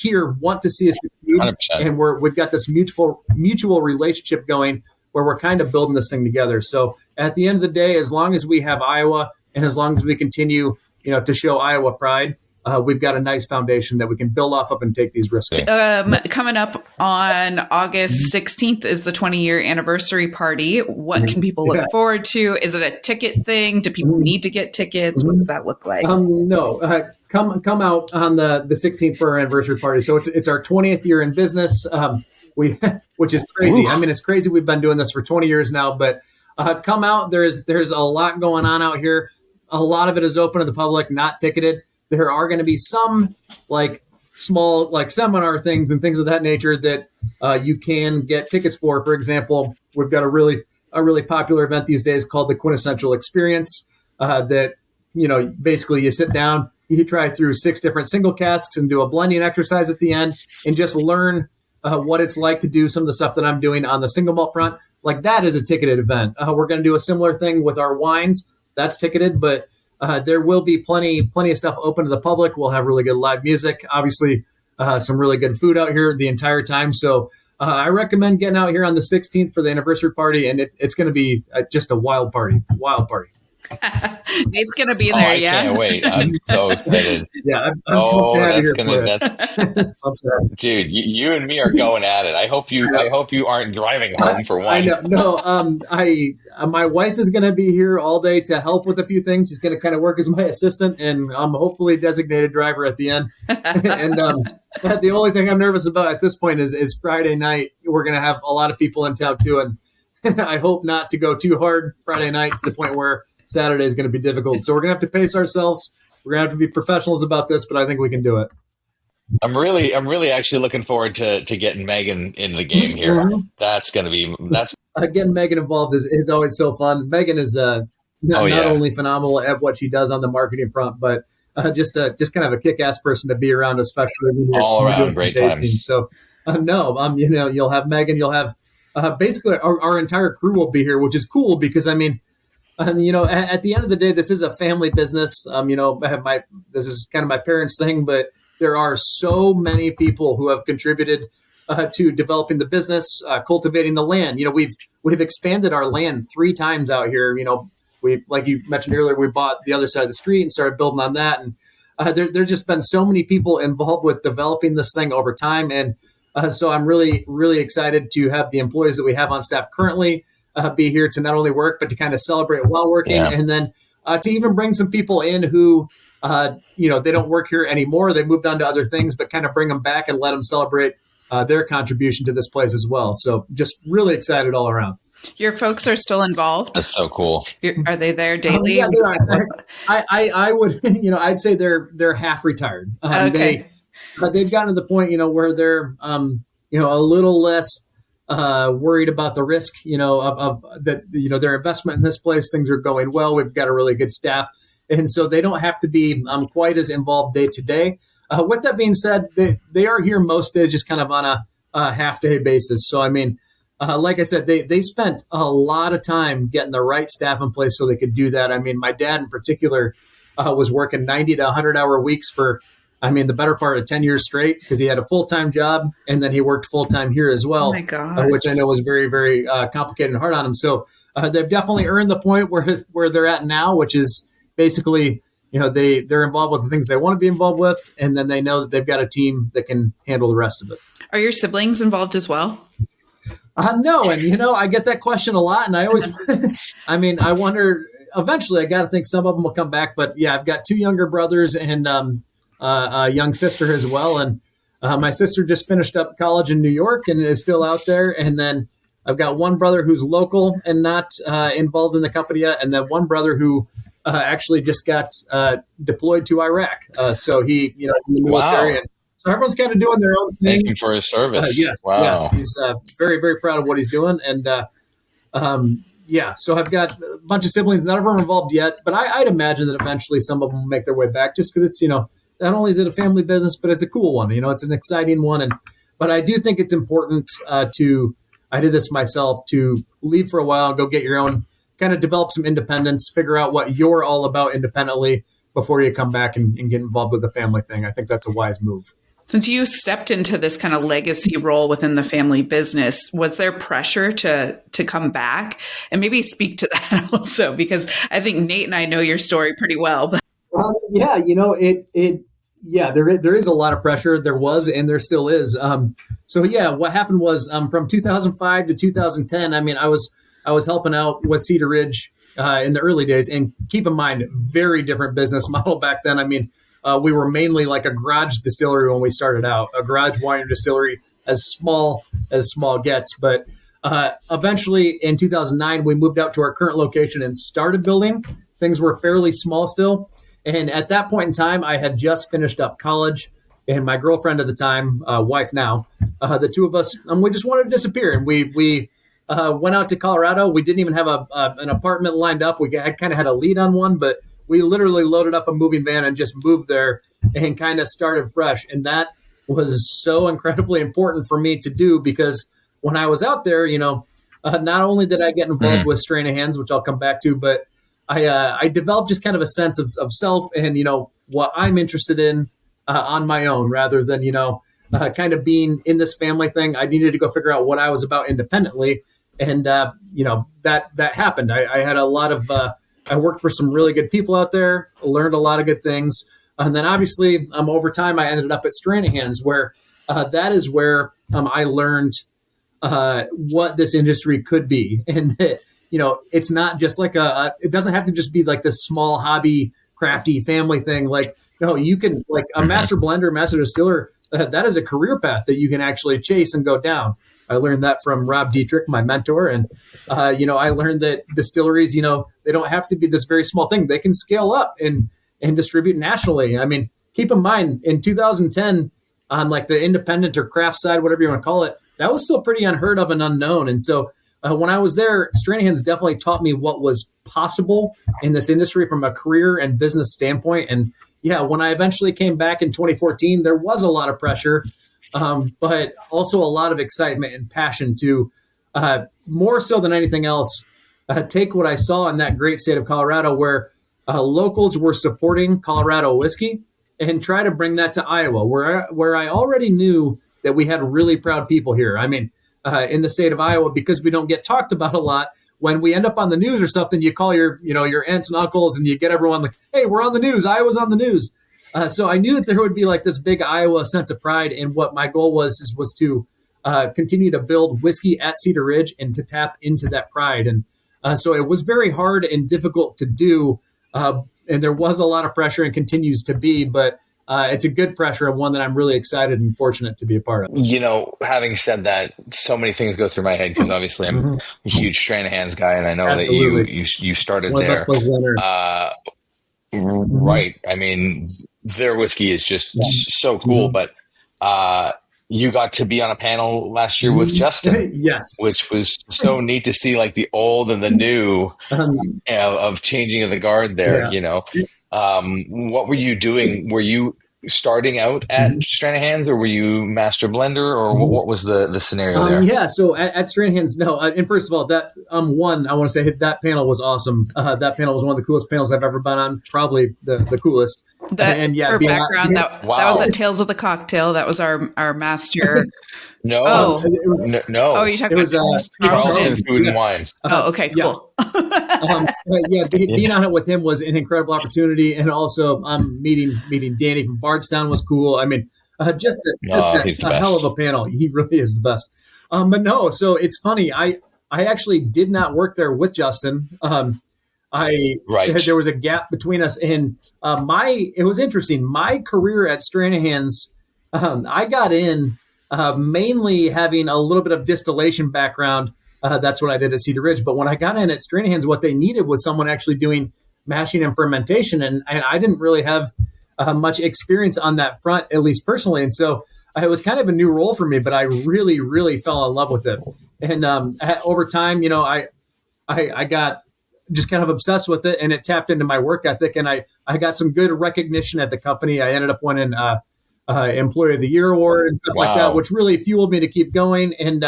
here want to see us succeed, 100%. And we've got this mutual relationship going where we're kind of building this thing together. So at the end of the day, as long as we have Iowa and as long as we continue, to show Iowa pride, we've got a nice foundation that we can build off of and take these risks. Coming up on August 16th is the 20-year anniversary party. What can people look forward to? Is it a ticket thing? Do people need to get tickets? What does that look like? No. Come out on the 16th for our anniversary party. So it's our 20th year in business, which is crazy. Oof. It's crazy. We've been doing this for 20 years now, but come out. There's a lot going on out here. A lot of it is open to the public, not ticketed. There are going to be some small seminar things and things of that nature that you can get tickets for. For example, we've got a really popular event these days called the Quintessential Experience that, basically you sit down, you try through 6 different single casks and do a blending exercise at the end and just learn what it's like to do some of the stuff that I'm doing on the single malt front. Like that is a ticketed event. We're going to do a similar thing with our wines. That's ticketed, but there will be plenty of stuff open to the public. We'll have really good live music, obviously some really good food out here the entire time. So I recommend getting out here on the 16th for the anniversary party, and it's going to be just a wild party. Nate's going to be there, I can't wait. I'm so excited. Yeah. Dude, you and me are going at it. I hope you aren't driving home for one. I know. No, my wife is going to be here all day to help with a few things. She's going to kind of work as my assistant, and I'm hopefully designated driver at the end. And the only thing I'm nervous about at this point is Friday night. We're going to have a lot of people in town too, and I hope not to go too hard Friday night to the point where Saturday is going to be difficult. So we're going to have to pace ourselves. We're going to have to be professionals about this, but I think we can do it. I'm really actually looking forward to getting Megan in the game here. Mm-hmm. That's Getting Megan involved is always so fun. Megan is not only phenomenal at what she does on the marketing front, but just kind of a kick-ass person to be around, especially when you're all around great times. So you'll have Megan, you'll have basically our entire crew will be here, which is cool because at the end of the day, this is a family business. This is kind of my parents' thing, but there are so many people who have contributed to developing the business, cultivating the land. We've expanded our land 3 times out here. We, like you mentioned earlier, we bought the other side of the street and started building on that. And there's just been so many people involved with developing this thing over time. And so I'm really, really excited to have the employees that we have on staff currently be here to not only work, but to kind of celebrate while working. Yeah. And then to even bring some people in who, they don't work here anymore. They moved on to other things, but kind of bring them back and let them celebrate their contribution to this place as well. So just really excited all around. Your folks are still involved? That's so cool. Are they there daily? Yeah, they are. I would, I'd say they're half retired. Okay. They've gotten to the point, where they're, a little less worried about the risk, of that, their investment in this place. Things are going well. We've got a really good staff. And so they don't have to be quite as involved day to day. With that being said, they are here most days just kind of on a half day basis. So, like I said, they spent a lot of time getting the right staff in place so they could do that. My dad in particular was working 90 to 100-hour weeks for, the better part of 10 years straight, because he had a full-time job and then he worked full-time here as well, oh my God. Which I know was very, very complicated and hard on him. So they've definitely earned the point where they're at now, which is basically, they're involved with the things they want to be involved with, and then they know that they've got a team that can handle the rest of it. Are your siblings involved as well? No, and I get that question a lot, and I always, I wonder. Eventually, I got to think some of them will come back. But yeah, I've got 2 younger brothers and a young sister as well. And my sister just finished up college in New York and is still out there. And then I've got one brother who's local and not involved in the company yet, and then one brother who actually just got deployed to Iraq. So he, is in the military. Wow. And so everyone's kind of doing their own thing. Thank him for his service. Yes, wow. Yes, he's very, very proud of what he's doing. And so I've got a bunch of siblings. None of them are involved yet, but I'd imagine that eventually some of them will make their way back, just because it's, not only is it a family business, but it's a cool one. It's an exciting one. But I do think it's important I did this myself, to leave for a while and go get your own, kind of develop some independence, figure out what you're all about independently before you come back and get involved with the family thing. I think that's a wise move. Since you stepped into this kind of legacy role within the family business, was there pressure to come back? And maybe speak to that also, because I think Nate and I know your story pretty well. There is a lot of pressure. There was, and there still is. What happened was from 2005 to 2010, I was helping out with Cedar Ridge in the early days. And keep in mind, very different business model back then. We were mainly like a garage distillery when we started out, a garage wine distillery, as small gets. But eventually in 2009, we moved out to our current location and started building. Things were fairly small still. And at that point in time, I had just finished up college, and my girlfriend at the time, wife now, the two of us, we just wanted to disappear. And we went out to Colorado. We didn't even have an apartment lined up. We kind of had a lead on one, but we literally loaded up a moving van and just moved there and kind of started fresh. And that was so incredibly important for me to do, because when I was out there, not only did I get involved with Stranahan's, which I'll come back to, but I developed just kind of a sense of self and, what I'm interested in on my own, rather than, kind of being in this family thing. I needed to go figure out what I was about independently. And, that happened. I had a lot of, I worked for some really good people out there, learned a lot of good things. And then obviously over time, I ended up at Stranahan's, where that is where I learned what this industry could be. And that, it's not just like it doesn't have to just be like this small hobby, crafty family thing. Like, no, you can, like a master blender, master distiller, that is a career path that you can actually chase and go down. I learned that from Rob Dietrich, my mentor. And, I learned that distilleries, they don't have to be this very small thing. They can scale up and distribute nationally. Keep in mind, in 2010, on like the independent or craft side, whatever you want to call it, that was still pretty unheard of and unknown. And so when I was there, Stranahan's definitely taught me what was possible in this industry from a career and business standpoint. And yeah, when I eventually came back in 2014, there was a lot of pressure, but also a lot of excitement and passion to, more so than anything else, take what I saw in that great state of Colorado, where locals were supporting Colorado whiskey, and try to bring that to Iowa, where I already knew that we had really proud people here. In the state of Iowa, because we don't get talked about a lot. When we end up on the news or something, you call your aunts and uncles, and you get everyone like, "Hey, we're on the news. Iowa's on the news." So I knew that there would be like this big Iowa sense of pride, and what my goal was to continue to build whiskey at Cedar Ridge and to tap into that pride. And so it was very hard and difficult to do, and there was a lot of pressure and continues to be. But it's a good pressure and one that I'm really excited and fortunate to be a part of. Having said that, so many things go through my head because obviously I'm a huge Stranahan's guy, and I know that you started one of the there. best places on earth. Right. I mean, their whiskey is just so cool. But you got to be on a panel last year with Justin, yes, which was so neat to see, like the old and the new of changing of the guard there. What were you doing? Were you starting out at Stranahan's, or were you master blender, or what was the scenario there? Yeah, so at Stranahan's, no. And first of all, that I want to say that panel was awesome. That panel was one of the coolest panels I've ever been on, probably the coolest. And yeah, for background, that was at Tales of the Cocktail. That was our master. No. Oh, no. Oh, you're talking about Charleston Food and Wine. Oh, okay, cool. Being on it with him was an incredible opportunity, and also meeting Danny from Bardstown was cool. I mean, just a hell of a panel. He really is the best. But no, so it's funny. I actually did not work there with Justin. There was a gap between us, and it was interesting. My career at Stranahan's, I got in mainly having a little bit of distillation background. That's what I did at Cedar Ridge. But when I got in at Stranahan's, what they needed was someone actually doing mashing and fermentation, and I didn't really have much experience on that front, at least personally. And so it was kind of a new role for me, but I really, really fell in love with it. And over time, I got just kind of obsessed with it, and it tapped into my work ethic, and I got some good recognition at the company. I ended up winning Employee of the Year award and stuff like that, which really fueled me to keep going. And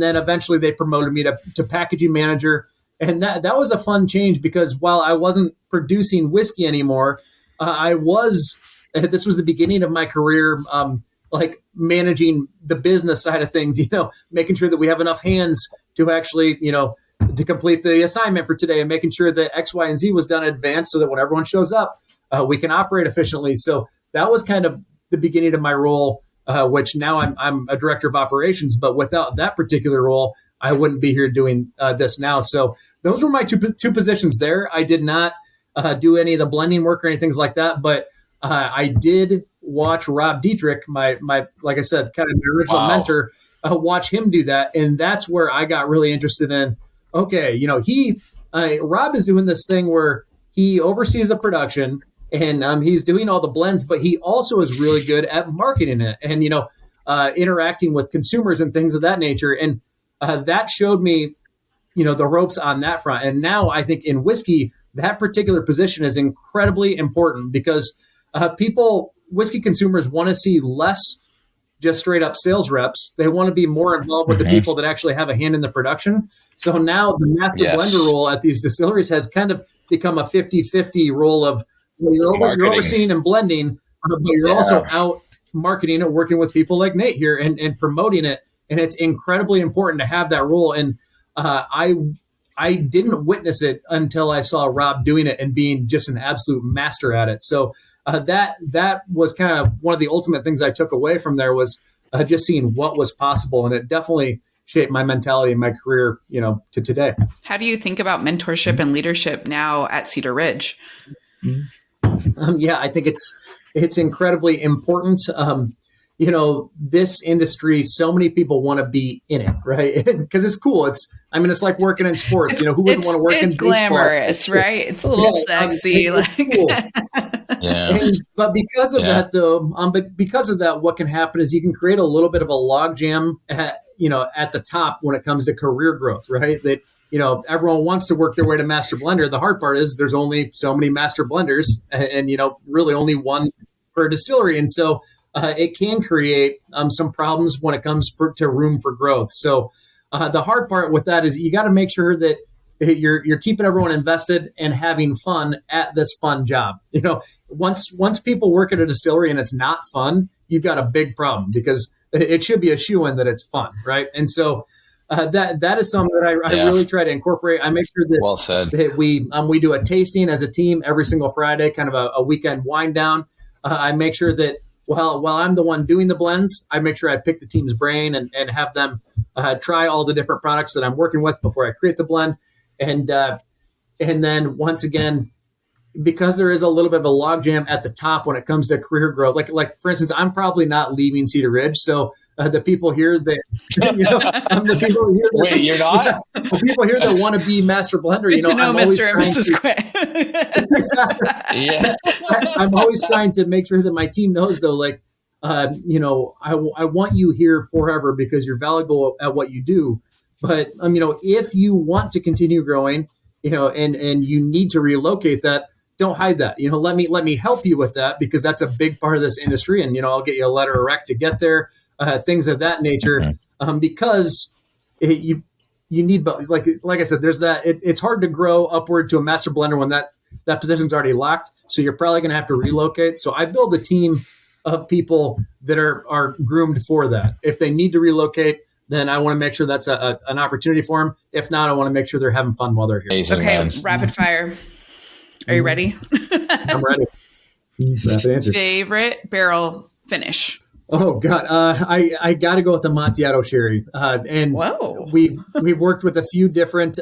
then eventually they promoted me to packaging manager, and that was a fun change because while I wasn't producing whiskey anymore, this was the beginning of my career, like managing the business side of things, making sure that we have enough hands to actually, to complete the assignment for today, and making sure that X, Y, and Z was done in advance so that when everyone shows up, we can operate efficiently. So that was kind of the beginning of my role, which now I'm a director of operations. But without that particular role, I wouldn't be here doing this now. So those were my two positions there. I did not do any of the blending work or anything like that, but I did watch Rob Dietrich, my like I said, kind of my original mentor, watch him do that, and that's where I got really interested in. Okay, Rob is doing this thing where he oversees the production, and he's doing all the blends, but he also is really good at marketing it and interacting with consumers and things of that nature, and that showed me the ropes on that front. And now I think in whiskey, that particular position is incredibly important because whiskey consumers want to see less just straight up sales reps. They want to be more involved with the people that actually have a hand in the production. So now the master blender role at these distilleries has kind of become a 50-50 role of you're overseeing and blending, but you're also out marketing and working with people like Nate here and promoting it. And it's incredibly important to have that role. And I didn't witness it until I saw Rob doing it and being just an absolute master at it. So that was kind of one of the ultimate things I took away from there was just seeing what was possible. And it definitely shaped my mentality and my career, to today. How do you think about mentorship and leadership now at Cedar Ridge? I think it's incredibly important. This industry, so many people want to be in it, right? Because it's cool. It's like working in sports. Who wouldn't want to work in baseball? It's glamorous, right? It's a little sexy. It's cool. But because of that, though, because of that, what can happen is you can create a little bit of a logjam at the top when it comes to career growth, right? That everyone wants to work their way to master blender. The hard part is there's only so many master blenders, and really only one per distillery, and so it can create some problems when it comes to room for growth. So the hard part with that is you got to make sure that you're keeping everyone invested and having fun at this fun job. Once people work at a distillery and it's not fun, you've got a big problem because it should be a shoo-in that it's fun, right? And so that is something that I really try to incorporate. I make sure that, that we do a tasting as a team every single Friday, kind of a weekend wind down. I make sure that while I'm the one doing the blends, I make sure I pick the team's brain and have them try all the different products that I'm working with before I create the blend. And then once again, because there is a little bit of a logjam at the top when it comes to career growth. Like for instance, I'm probably not leaving Cedar Ridge, so the people here that the people here that, wait, you're not? Yeah, the people here that want to be master blender. Good to know, Mr. and Mrs. Quint. Yeah, I'm always trying to make sure that my team knows, though, like, I want you here forever because you're valuable at what you do. But if you want to continue growing, and you need to relocate, that don't hide that. Let me help you with that, because that's a big part of this industry, and I'll get you a letter of rec to get there, things of that nature, because you need, like I said, there's that. It's hard to grow upward to a master blender when that position's already locked. So you're probably going to have to relocate. So I build a team of people that are groomed for that. If they need to relocate, then I want to make sure that's an opportunity for them. If not, I want to make sure they're having fun while they're here. amazing, Okay, man. rapid fire. Are you ready? I'm ready. Rapid answers. Favorite barrel finish? Oh God, I got to go with the Amontillado sherry. And Whoa. we've worked with a few different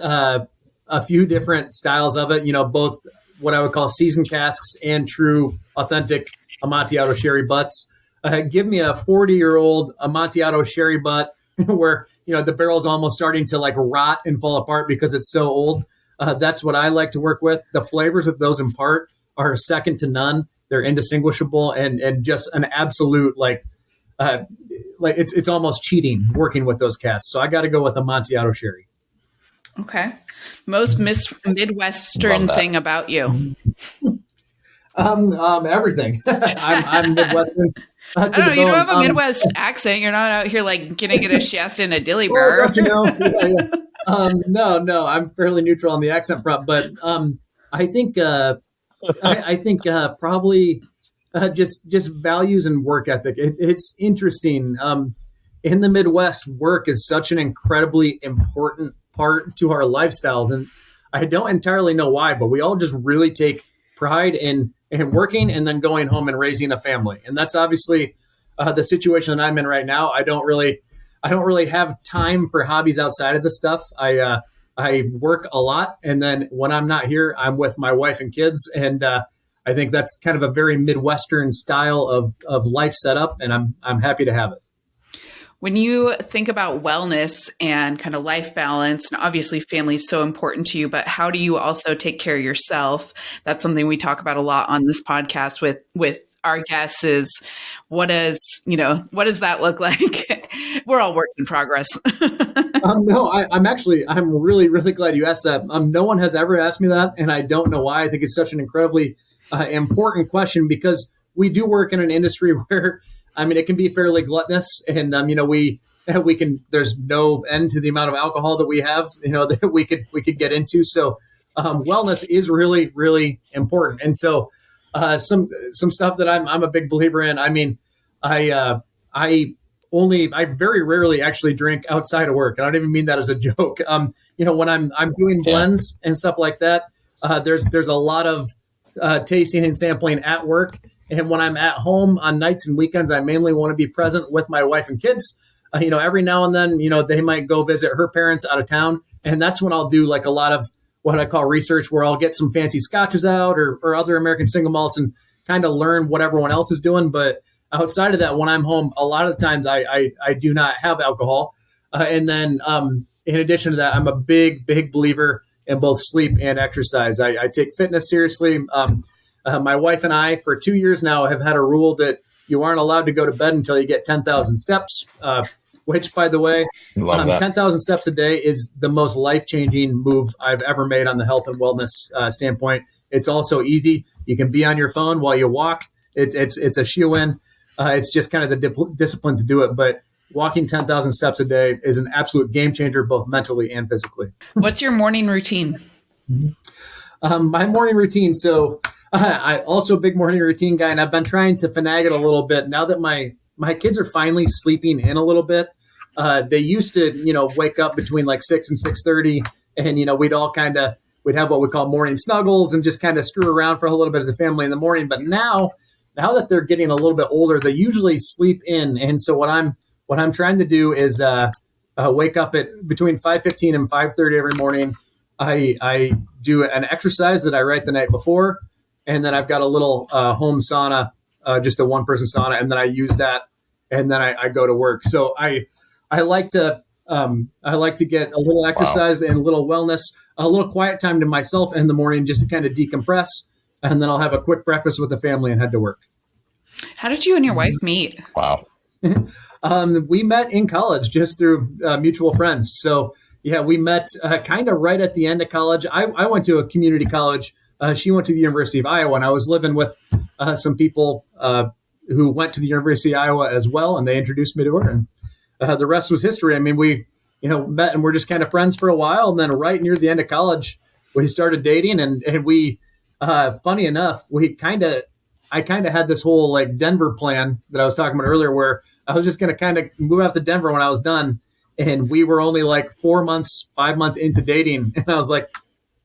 styles of it. Both what I would call seasoned casks and true authentic Amontillado sherry butts. Give me a 40-year-old Amontillado sherry butt where the barrel's almost starting to like rot and fall apart because it's so old. That's what I like to work with. The flavors that those impart are second to none. They're indistinguishable and just an absolute like it's almost cheating working with those casks. So I got to go with Amontillado sherry. Okay. Most Midwestern thing about you? Everything. I'm Midwestern. I don't know. You don't have a Midwest accent. You're not out here like getting a Shasta and a dilly bar. No. I'm fairly neutral on the accent front, but I think probably just values and work ethic. It's interesting. In the Midwest, work is such an incredibly important part to our lifestyles, and I don't entirely know why, but we all just really take pride in working and then going home and raising a family. And that's obviously the situation that I'm in right now. I don't really have time for hobbies outside of this stuff. I work a lot, and then when I'm not here, I'm with my wife and kids. And I think that's kind of a very Midwestern style of life setup, and I'm happy to have it. When you think about wellness and kind of life balance, and obviously family is so important to you, but how do you also take care of yourself? That's something we talk about a lot on this podcast with our guests is what does that look like? We're all works in progress. No, I'm really, really glad you asked that. No one has ever asked me that, and I don't know why. I think it's such an incredibly important question, because we do work in an industry where, it can be fairly gluttonous, and we can. There's no end to the amount of alcohol that we have, that we could get into. So, wellness is really, really important. And so, some stuff that I'm a big believer in. I very rarely actually drink outside of work. And I don't even mean that as a joke. When I'm doing blends and stuff like that, there's a lot of tasting and sampling at work. And when I'm at home on nights and weekends, I mainly want to be present with my wife and kids. Every now and then, they might go visit her parents out of town. And that's when I'll do like a lot of what I call research, where I'll get some fancy scotches out or other American single malts and kind of learn what everyone else is doing. But outside of that, when I'm home, a lot of the times I do not have alcohol. And then in addition to that, I'm a big, big believer in both sleep and exercise. I take fitness seriously. My wife and I, for 2 years now, have had a rule that you aren't allowed to go to bed until you get 10,000 steps, which, by the way, 10,000 steps a day is the most life-changing move I've ever made on the health and wellness standpoint. It's also easy. You can be on your phone while you walk. It's a shoe-in. It's just kind of the discipline to do it. But walking 10,000 steps a day is an absolute game changer, both mentally and physically. What's your morning routine? My morning routine. So I also a big morning routine guy, and I've been trying to finagle a little bit now that my kids are finally sleeping in a little bit. They used to, wake up between like 6 and 6:30, and we'd have what we call morning snuggles and just kind of screw around for a little bit as a family in the morning. But now that they're getting a little bit older, they usually sleep in. And so what I'm trying to do is wake up at between 5:15 and 5:30 every morning. I do an exercise that I write the night before. and then I've got a little home sauna, just a 1-person sauna, and then I use that, and then I go to work. So I like to get a little exercise and a little wellness, a little quiet time to myself in the morning just to kind of decompress, and then I'll have a quick breakfast with the family and head to work. How did you and your wife meet? Wow. We met in college just through mutual friends. So yeah, we met kind of right at the end of college. I went to a community college. She went to the University of Iowa, and I was living with some people who went to the University of Iowa as well, and they introduced me to her, and the rest was history. I mean, we met and we're just kind of friends for a while, and then right near the end of college, we started dating, and we funny enough, I kind of had this whole like Denver plan that I was talking about earlier, where I was just going to kind of move out to Denver when I was done. And we were only like 5 months into dating. And I was like,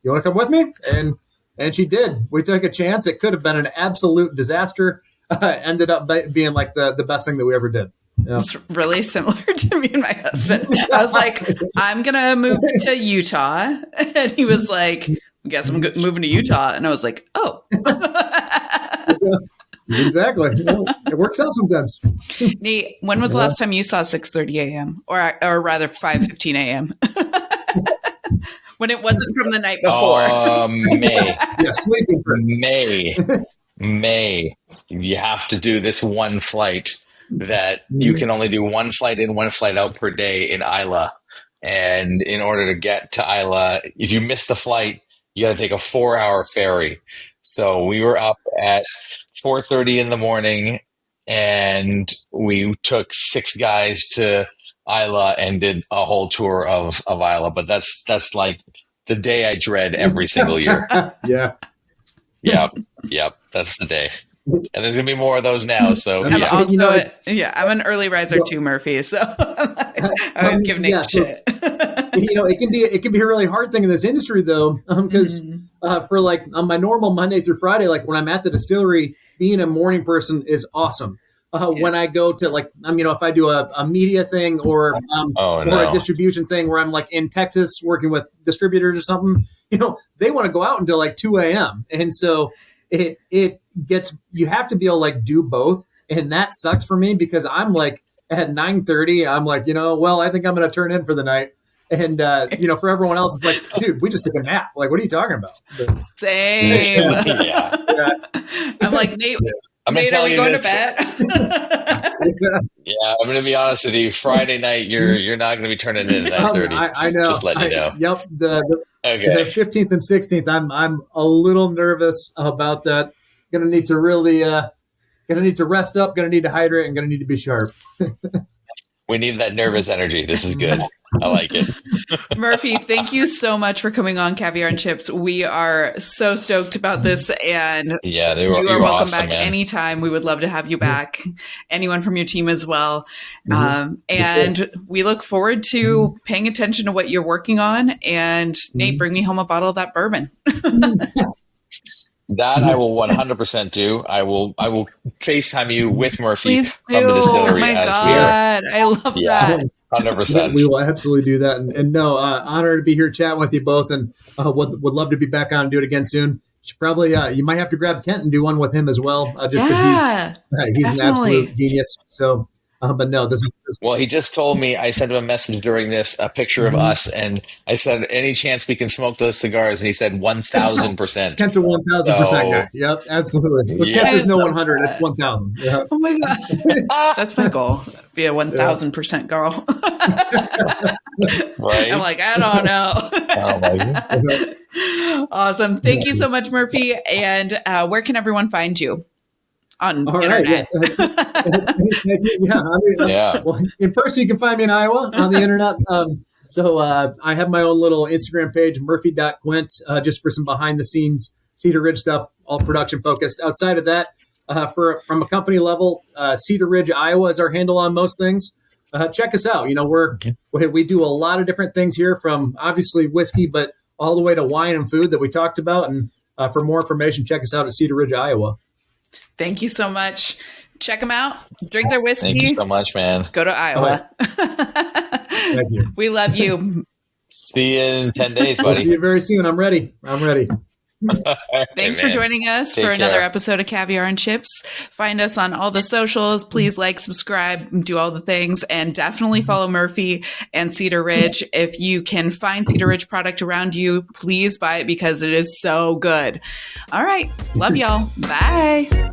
you want to come with me? And she did. We took a chance. It could have been an absolute disaster. Ended up being like the best thing that we ever did. Yeah. It's really similar to me and my husband. I was like, I'm going to move to Utah. And he was like, I guess I'm moving to Utah. And I was like, oh. Exactly. It works out sometimes. Nate, when was the last time you saw 6:30 a.m. or rather 5:15 a.m.? When it wasn't from the night before. May. Yeah, sleeping for May. You have to do this one flight that you can only do one flight in, one flight out per day in Isla. And in order to get to Isla, if you miss the flight, you got to take a 4-hour ferry. So we were up at 4:30 in the morning, and we took 6 guys to Isla and did a whole tour of Isla. But that's like the day I dread every single year. Yeah. Yep. That's the day. And there's gonna be more of those now. So I'm an early riser too, Murphy. So I was giving Nate shit. It can be a really hard thing in this industry though, because for like on my normal Monday through Friday, like when I'm at the distillery, being a morning person is awesome. When I go to like, if I do a media thing or a distribution thing where I'm like in Texas working with distributors or something, they want to go out until like 2 a.m. And so it gets, you have to be able to like do both. And that sucks for me because I'm like at 9:30, I'm like, I think I'm going to turn in for the night. And, for everyone else, it's like, dude, we just took a nap. Like, what are you talking about? Same. Yeah. I'm like, Nate, I'm going to tell you going this. To bed? Yeah, I'm going to be honest with you. Friday night, you're not going to be turning in at 9:30. I know. Just let you know. Yep. The 15th and 16th, I'm a little nervous about that. Going to need to really, going to need to rest up, going to need to hydrate, and going to need to be sharp. We need that nervous energy. This is good. I like it. Murphy, thank you so much for coming on Caviar and Chips. We are so stoked about this, and you are welcome awesome, back man. Anytime. We would love to have you back. Anyone from your team as well. And we look forward to paying attention to what you're working on. And Nate, bring me home a bottle of that bourbon. That I will 100% do. I will FaceTime you with Murphy Please from the distillery. Oh my God. I love that. 100%. We will absolutely do that. And no, honor to be here chatting with you both, and would love to be back on and do it again soon. You should probably, you might have to grab Kent and do one with him as well, just because he's an absolute genius. So, but no, this is. Well, he just told me, I sent him a message during this, a picture of us, and I said, any chance we can smoke those cigars? And he said 1,000%. Kent's a 1,000% guy. Yep, absolutely. But Kent is no 100, it's 1,000. Yeah. Oh my God. That's my goal. Be a 1,000% girl. Right? I'm like, I don't know. Oh my God. Awesome. Thank you so much, Murphy. And where can everyone find you? On the internet. Well, in person, you can find me in Iowa. On the internet. So I have my own little Instagram page, murphy.quint, just for some behind the scenes Cedar Ridge stuff, all production focused. Outside of that, from a company level, Cedar Ridge, Iowa is our handle on most things. Check us out. We do a lot of different things here, from obviously whiskey, but all the way to wine and food that we talked about. And for more information, check us out at Cedar Ridge, Iowa. Thank you so much. Check them out. Drink their whiskey. Thank you so much, man. Go to Iowa. Thank you. We love you. See you in 10 days, buddy. We'll see you very soon. I'm ready. Thanks for man. joining us Take for another care. episode of Caviar and Chips. Find us on all the socials. Please like, subscribe, do all the things, and definitely follow Murphy and Cedar Ridge. If you can find Cedar Ridge product around you, please buy it because it is so good. All right. Love y'all. Bye.